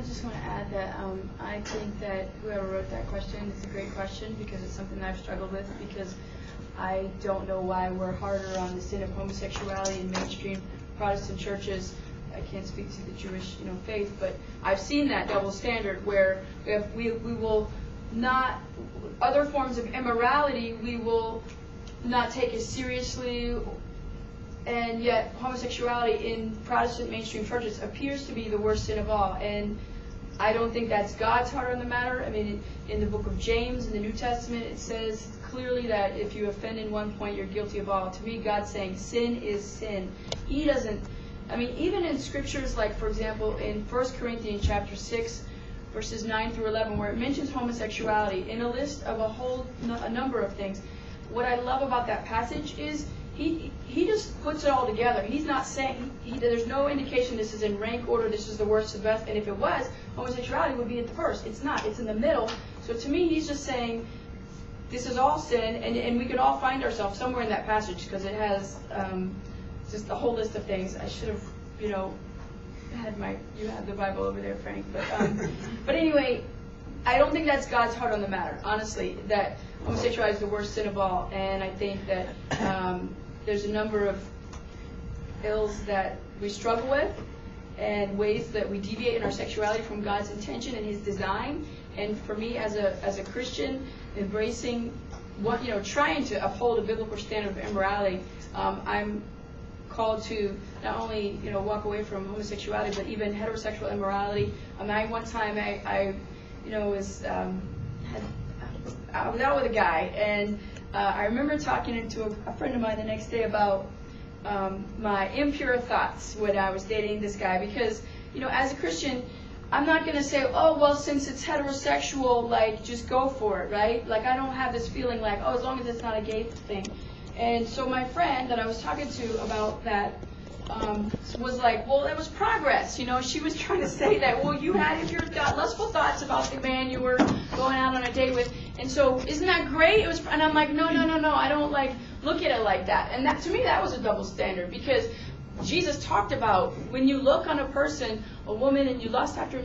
just want to add that I think that whoever wrote that question is a great question, because it's something that I've struggled with, because I don't know why we're harder on the sin of homosexuality in mainstream Protestant churches. I can't speak to the Jewish, faith, but I've seen that double standard where we will not, other forms of immorality we will not take as seriously, and yet homosexuality in Protestant mainstream churches appears to be the worst sin of all. And I don't think that's God's heart on the matter. I mean, in the book of James in the New Testament, it says clearly that if you offend in one point, you're guilty of all. To me, God's saying sin is sin. He doesn't, even in scriptures like, for example, in 1 Corinthians chapter 6, verses 9 through 11, where it mentions homosexuality in a list of a number of things, what I love about that passage is he just puts it all together. He's not saying, there's no indication this is in rank order, this is the worst, the best, and if it was, homosexuality would be at the first. It's not. It's in the middle. So to me, he's just saying this is all sin, and we could all find ourselves somewhere in that passage, because it has just a whole list of things. I should have, you have the Bible over there, Frank. But anyway, I don't think that's God's heart on the matter, honestly, that homosexuality is the worst sin of all. And I think that there's a number of ills that we struggle with, and ways that we deviate in our sexuality from God's intention and His design. And for me, as a Christian, embracing trying to uphold a biblical standard of immorality, I'm called to not only walk away from homosexuality, but even heterosexual immorality. One time I was out with a guy, and I remember talking to a friend of mine the next day about my impure thoughts when I was dating this guy, because as a Christian, I'm not going to say, oh, well, since it's heterosexual, just go for it, right? I don't have this feeling as long as it's not a gay thing. And so my friend that I was talking to about that was like, well, it was progress. She was trying to say that, well, you had your lustful thoughts about the man you were going out on a date with. And so isn't that great? And I'm like, no, I don't look at it like that. And that, to me, that was a double standard, because Jesus talked about when you look on a person, a woman, and you lust after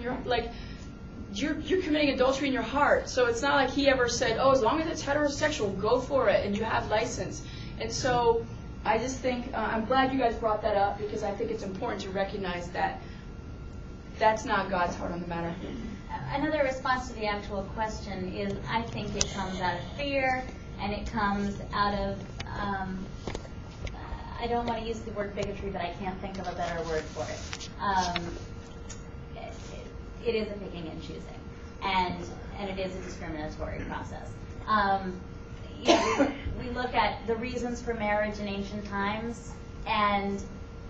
you're committing adultery in your heart. So it's not like he ever said, oh, as long as it's heterosexual, go for it, and you have license. And so I just think, I'm glad you guys brought that up, because I think it's important to recognize that that's not God's heart on the matter. Another response to the actual question is, I think it comes out of fear, and it comes out of, I don't want to use the word bigotry, but I can't think of a better word for it. It is a picking and choosing, and it is a discriminatory process. We look at the reasons for marriage in ancient times, and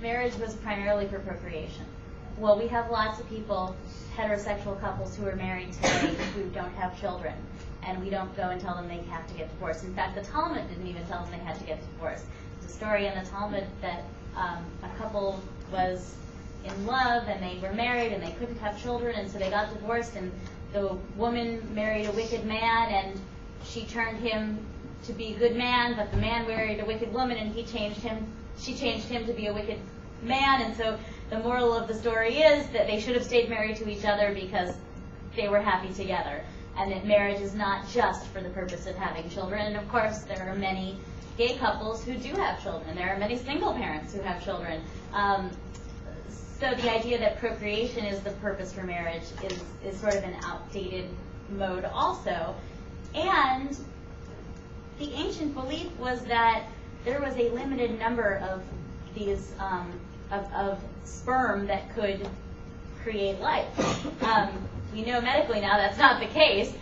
marriage was primarily for procreation. Well, we have lots of people, heterosexual couples who are married today who don't have children, and we don't go and tell them they have to get divorced. In fact, the Talmud didn't even tell them they had to get divorced. There's a story in the Talmud that a couple was in love, and they were married, and they couldn't have children, and so they got divorced, and the woman married a wicked man, and she turned him to be a good man, but the man married a wicked woman, and she changed him to be a wicked man. And so the moral of the story is that they should have stayed married to each other because they were happy together, and that marriage is not just for the purpose of having children. And of course, there are many gay couples who do have children. There are many single parents who have children. So the idea that procreation is the purpose for marriage is sort of an outdated mode also. And the ancient belief was that there was a limited number of these of sperm that could create life. We know medically now that's not the case.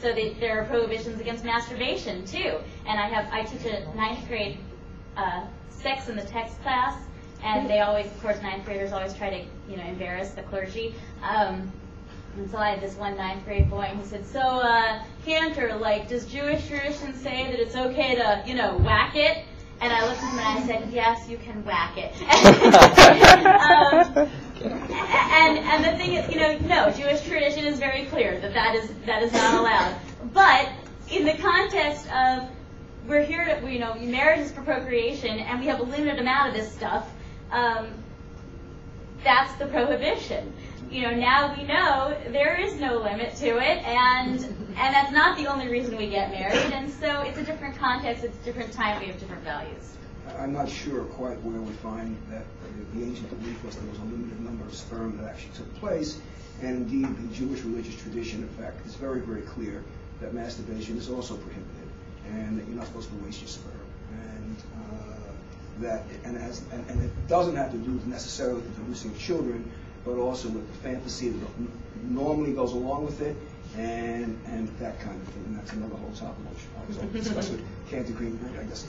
So there are prohibitions against masturbation too. And I teach a 9th grade sex in the text class, and they always, of course, 9th graders always try to embarrass the clergy. And so I had this one 9th grade boy, and he said, so, Cantor, does Jewish tradition say that it's okay to, whack it? And I looked at him and I said, yes, you can whack it. And the thing is, no, Jewish tradition is very clear that is not allowed. But in the context of, we're here to, marriage is for procreation, and we have a limited amount of this stuff, that's the prohibition. You know, now we know there is no limit to it, and that's not the only reason we get married, and so it's a different context, it's a different time, we have different values. I'm not sure quite where we find that the ancient belief was there was a limited number of sperm that actually took place, and indeed the Jewish religious tradition, in fact, is very, very clear that masturbation is also prohibited, and that you're not supposed to waste your sperm, and it doesn't have to do necessarily with producing children, but also with the fantasy that normally goes along with it, and that kind of thing. And that's another whole topic which I was going to discuss with Cantor, Greenblatt, I guess.